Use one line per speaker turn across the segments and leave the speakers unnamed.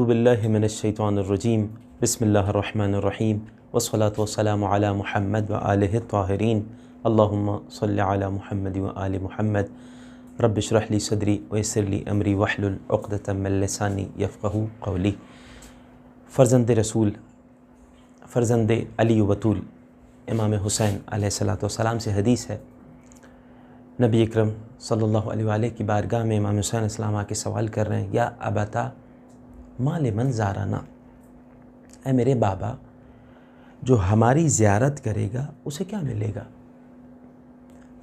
اعوذ باللہ من الشیطان الرجیم بسم اللہ الرحمن الرحیم والصلاة والسلام علی محمد وآلہ الطاہرین اللہم صل علی محمد وآل محمد رب اشرح لی صدری ویسر لی امری واحلل عقدۃ من لسانی یفقہوا قولی۔ فرزند رسول، فرزند علی و بطول امام حسین علیہ السلام سے حدیث ہے، نبی اکرم صلی اللہ علیہ وآلہ کی بارگاہ میں امام حسین علیہ السلام آ کے سوال کر رہے ہیں، یا ابتا ما لمن زارنا، اے میرے بابا جو ہماری زیارت کرے گا اسے کیا ملے گا؟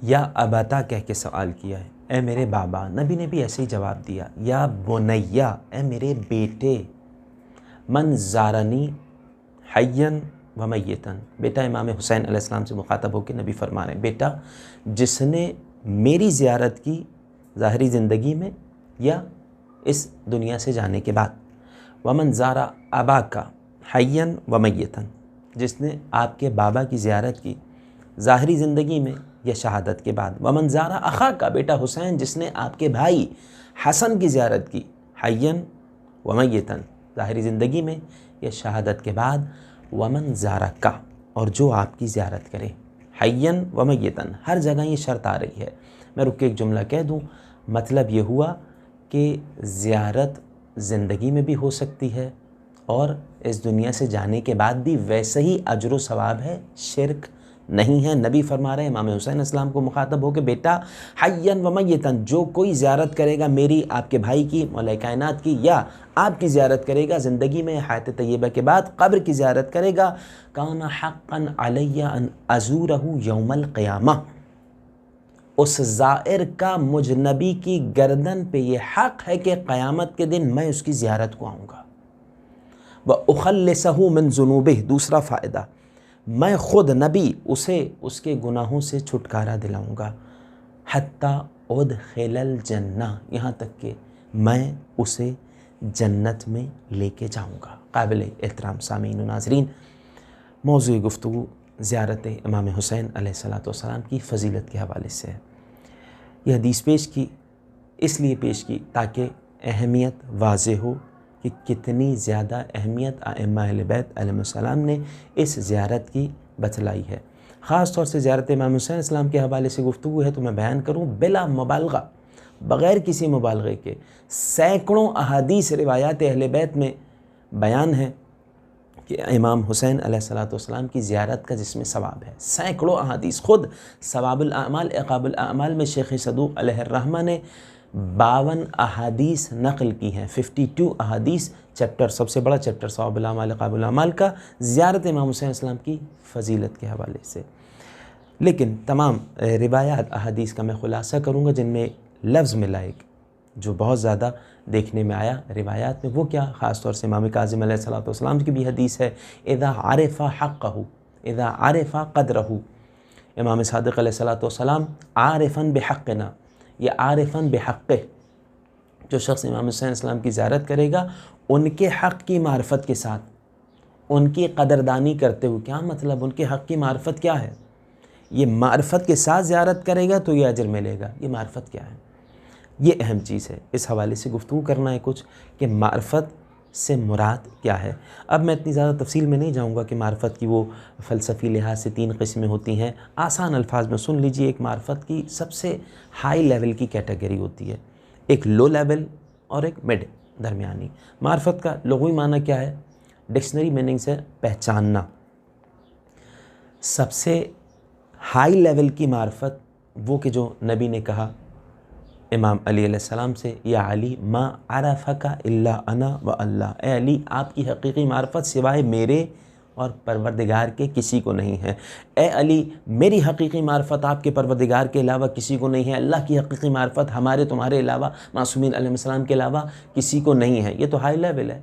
یا ابتا کہہ کے سوال کیا ہے، اے میرے بابا۔ نبی نے بھی ایسے ہی جواب دیا، یا بنیا، اے میرے بیٹے، من زارنی حیاً و میتاً، بیٹا امام حسین علیہ السلام سے مخاطب ہو کے نبی فرما رہے ہیں، بیٹا جس نے میری زیارت کی ظاہری زندگی میں یا اس دنیا سے جانے کے بعد، ومن زارا اباکا حیاً و میتاً، جس نے آپ کے بابا کی زیارت کی ظاہری زندگی میں یا شہادت کے بعد، ومن زارا اخاکا، بیٹا حسین جس نے آپ کے بھائی حسن کی زیارت کی حیاً و میتاً، ظاہری زندگی میں یا شہادت کے بعد، ومن زارکا، اور جو آپ کی زیارت کرے حیاً و میتاً، ہر جگہ یہ شرط آ رہی ہے۔ میں رک کے ایک جملہ کہہ دوں، مطلب یہ ہوا کہ زیارت زندگی میں بھی ہو سکتی ہے اور اس دنیا سے جانے کے بعد بھی ویسے ہی اجر و ثواب ہے، شرک نہیں ہے۔ نبی فرما رہے ہیں امام حسین علیہ السلام کو مخاطب ہو کے، بیٹا حیاً و میتاً، جو کوئی زیارت کرے گا میری، آپ کے بھائی کی، مولا کائنات کی، یا آپ کی زیارت کرے گا زندگی میں حیات طیبہ کے بعد، قبر کی زیارت کرے گا، کان حقا علی ان ازورہ یوم القیامہ، اس زائر کا مجھ نبی کی گردن پہ یہ حق ہے کہ قیامت کے دن میں اس کی زیارت کو آؤں گا۔ وَأُخَلِّصَهُ مِن ذُنُوبِهِ، دوسرا فائدہ، میں خود نبی اسے اس کے گناہوں سے چھٹکارا دلاؤں گا، حتی ادخل الجنہ، یہاں تک کہ میں اسے جنت میں لے کے جاؤں گا۔ قابل احترام سامعین و ناظرین، موضوع گفتگو زیارت امام حسین علیہ السلام کی فضیلت کے حوالے سے ہے۔ یہ حدیث پیش کی، اس لیے پیش کی تاکہ اہمیت واضح ہو کہ کتنی زیادہ اہمیت ائمہ اہل بیت علیہ السلام نے اس زیارت کی بتلائی ہے۔ خاص طور سے زیارت امام حسین علیہ السلام کے حوالے سے گفتگو ہے تو میں بیان کروں بلا مبالغہ، بغیر کسی مبالغے کے، سینکڑوں احادیث روایات اہل بیت میں بیان ہے کہ امام حسین علیہ السلام کی زیارت کا جس میں ثواب ہے۔ سینکڑوں احادیث، خود ثواب الاعمال عقاب الاعمال میں شیخ صدوق علیہ الرحمہ نے 52 احادیث نقل کی ہیں، 52 احادیث، چیپٹر سب سے بڑا چیپٹر ثواب الاعمال عقاب الاعمال کا زیارت امام حسین علیہ السلام کی فضیلت کے حوالے سے۔ لیکن تمام روایات احادیث کا میں خلاصہ کروں گا جن میں لفظ ملا ایک جو بہت زیادہ دیکھنے میں آیا روایات میں، وہ کیا؟ خاص طور سے امام کاظم علیہ السلام کی بھی حدیث ہے، اذا عرف حقہ، اذا عرف قدرہ، امام صادق علیہ السلام عارفاً بحقنا یا عارفاً بحقہ، جو شخص امام حسین علیہ السلام کی زیارت کرے گا ان کے حق کی معرفت کے ساتھ، ان کی قدردانی کرتے ہوئے، کیا مطلب ان کے حق کی معرفت کیا ہے؟ یہ معرفت کے ساتھ زیارت کرے گا تو یہ اجر ملے گا، یہ معرفت کیا ہے؟ یہ اہم چیز ہے، اس حوالے سے گفتگو کرنا ہے کچھ کہ معرفت سے مراد کیا ہے۔ اب میں اتنی زیادہ تفصیل میں نہیں جاؤں گا کہ معرفت کی وہ فلسفی لحاظ سے 3 قسمیں ہوتی ہیں، آسان الفاظ میں سن لیجئے۔ ایک معرفت کی سب سے ہائی لیول کی کیٹیگری ہوتی ہے، ایک لو لیول اور ایک مڈ، درمیانی۔ معرفت کا لغوی معنی کیا ہے؟ ڈکشنری میننگ سے پہچاننا۔ سب سے ہائی لیول کی معرفت وہ کہ جو نبی نے کہا امام علی علیہ السلام سے، یا علی ما عرفک الا انا و اللہ، اے علی آپ کی حقیقی معرفت سوائے میرے اور پروردگار کے کسی کو نہیں ہے۔ اے علی میری حقیقی معرفت آپ کے پروردگار کے علاوہ کسی کو نہیں ہے، اللہ کی حقیقی معرفت ہمارے تمہارے علاوہ، معصومین علیہ السلام کے علاوہ کسی کو نہیں ہے۔ یہ تو ہائی لیول ہے،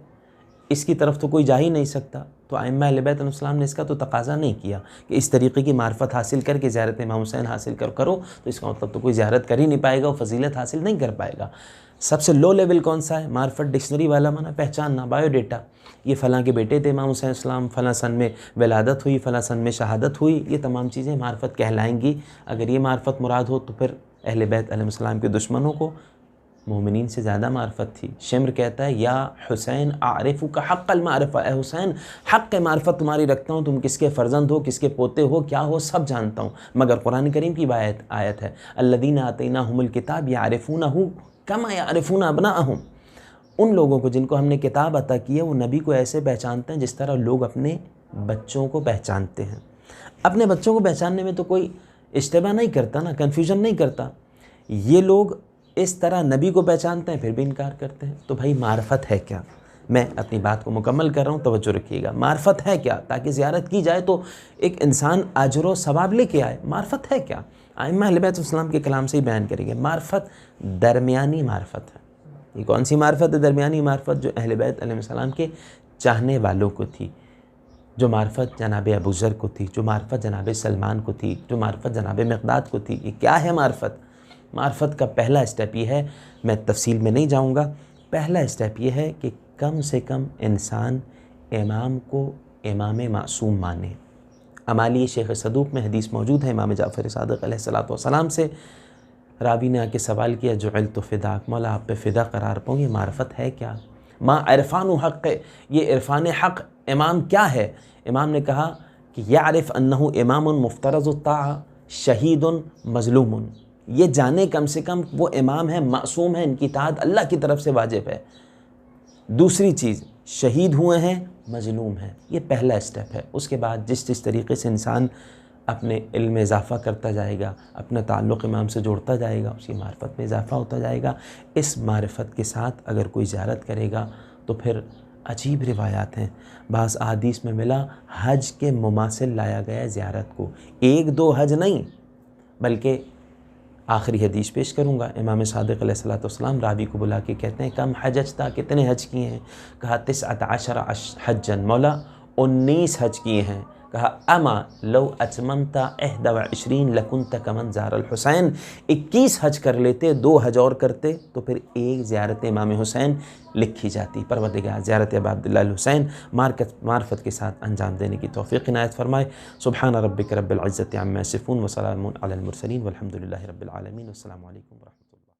اس کی طرف تو کوئی جا ہی نہیں سکتا۔ تو ائمہ اہل بیت علیہ السلام نے اس کا تو تقاضا نہیں کیا کہ اس طریقے کی معرفت حاصل کر کے زیارت امام حسین حاصل کرو، تو اس کا مطلب تو کوئی زیارت کر ہی نہیں پائے گا، وہ فضیلت حاصل نہیں کر پائے گا۔ سب سے لو لیول کون سا ہے؟ معرفت ڈکشنری والا معنی پہچاننا، بایو ڈیٹا، یہ فلاں کے بیٹے تھے امام حسین السلام، فلاں سن میں ولادت ہوئی، فلاں سن میں شہادت ہوئی، یہ تمام چیزیں معرفت کہلائیں گی۔ اگر یہ معرفت مراد ہو تو پھر اہل بیت علیہ السلام کے دشمنوں کو مومنین سے زیادہ معرفت تھی۔ شمر کہتا ہے یا حسین اعرفک حق المعرفہ، اے حسین حق معرفت تمہاری رکھتا ہوں، تم کس کے فرزند ہو، کس کے پوتے ہو، کیا ہو، سب جانتا ہوں۔ مگر قرآن کریم کی آیت ہے الذین آتیناہم الکتاب یعرفونہ کما یعرفون ابناءہم، ان لوگوں کو جن کو ہم نے کتاب عطا کی ہے وہ نبی کو ایسے پہچانتے ہیں جس طرح لوگ اپنے بچوں کو پہچانتے ہیں۔ اپنے بچوں کو پہچاننے میں تو کوئی اشتباہ نہیں کرتا نا، کنفیوژن نہیں کرتا۔ یہ لوگ اس طرح نبی کو پہچانتے ہیں پھر بھی انکار کرتے ہیں۔ تو بھائی معرفت ہے کیا؟ میں اپنی بات کو مکمل کر رہا ہوں، توجہ رکھیے گا۔ معرفت ہے کیا؟ تاکہ زیارت کی جائے تو ایک انسان اجر و ثواب لے کے آئے۔ معرفت ہے کیا؟ ائمہ اہل بیت السلام کے کلام سے ہی بیان کریں گے۔ معرفت درمیانی معرفت ہے۔ یہ کون سی معرفت ہے؟ درمیانی معرفت جو اہل بیت علیہ السلام کے چاہنے والوں کو تھی، جو معرفت جناب ابوذر کو تھی، جو معرفت جناب سلمان کو تھی، جو معرفت جناب مقداد کو تھی۔ یہ کیا ہے معرفت؟ معرفت کا پہلا اسٹیپ یہ ہے، میں تفصیل میں نہیں جاؤں گا، پہلا اسٹیپ یہ ہے کہ کم سے کم انسان امام کو امام معصوم مانے۔ امالی شیخ صدوق میں حدیث موجود ہے امام جعفر صادق علیہ السلام سے، راوی نے آ کے سوال کیا جعلت فداک، مولا آپ پہ فدا قرار پاؤں، یہ معرفت ہے کیا؟ ما عرفان حق، یہ عرفان حق امام کیا ہے؟ امام نے کہا کہ یعرف انہ امام مفترض الطاعہ شہید مظلوم، یہ جانے کم سے کم وہ امام ہے، معصوم ہے، ان کی اطاعت اللہ کی طرف سے واجب ہے۔ دوسری چیز شہید ہوئے ہیں، مظلوم ہیں۔ یہ پہلا اسٹیپ ہے۔ اس کے بعد جس طریقے سے انسان اپنے علم میں اضافہ کرتا جائے گا، اپنا تعلق امام سے جوڑتا جائے گا، اس کی معرفت میں اضافہ ہوتا جائے گا۔ اس معرفت کے ساتھ اگر کوئی زیارت کرے گا تو پھر عجیب روایات ہیں۔ بعض احادیث میں ملا حج کے مماثل لایا گیا ہے زیارت کو، ایک دو حج نہیں بلکہ آخری حدیث پیش کروں گا۔ امام صادق علیہ السلام راوی کو بلا کے کہتے ہیں کم حججتا، کتنے حج کیے ہیں؟ کہا 19 حجن، مولا 19 حج کیے ہیں۔ کہا اما لو اتممت 21 لکنت کمن زار الحسین، 21 حج کر لیتے، 2 حج اور کرتے تو پھر ایک زیارت امام حسین لکھی جاتی۔ پروردگار زیارت ابا عبداللہ الحسین معرفت کے ساتھ انجام دینے کی توفیق عنایت فرمائے۔ سبحان ربک رب العزت عما یصفون وسلام علی المرسلین والحمد للہ رب العالمین۔ والسلام علیکم ورحمۃ اللہ۔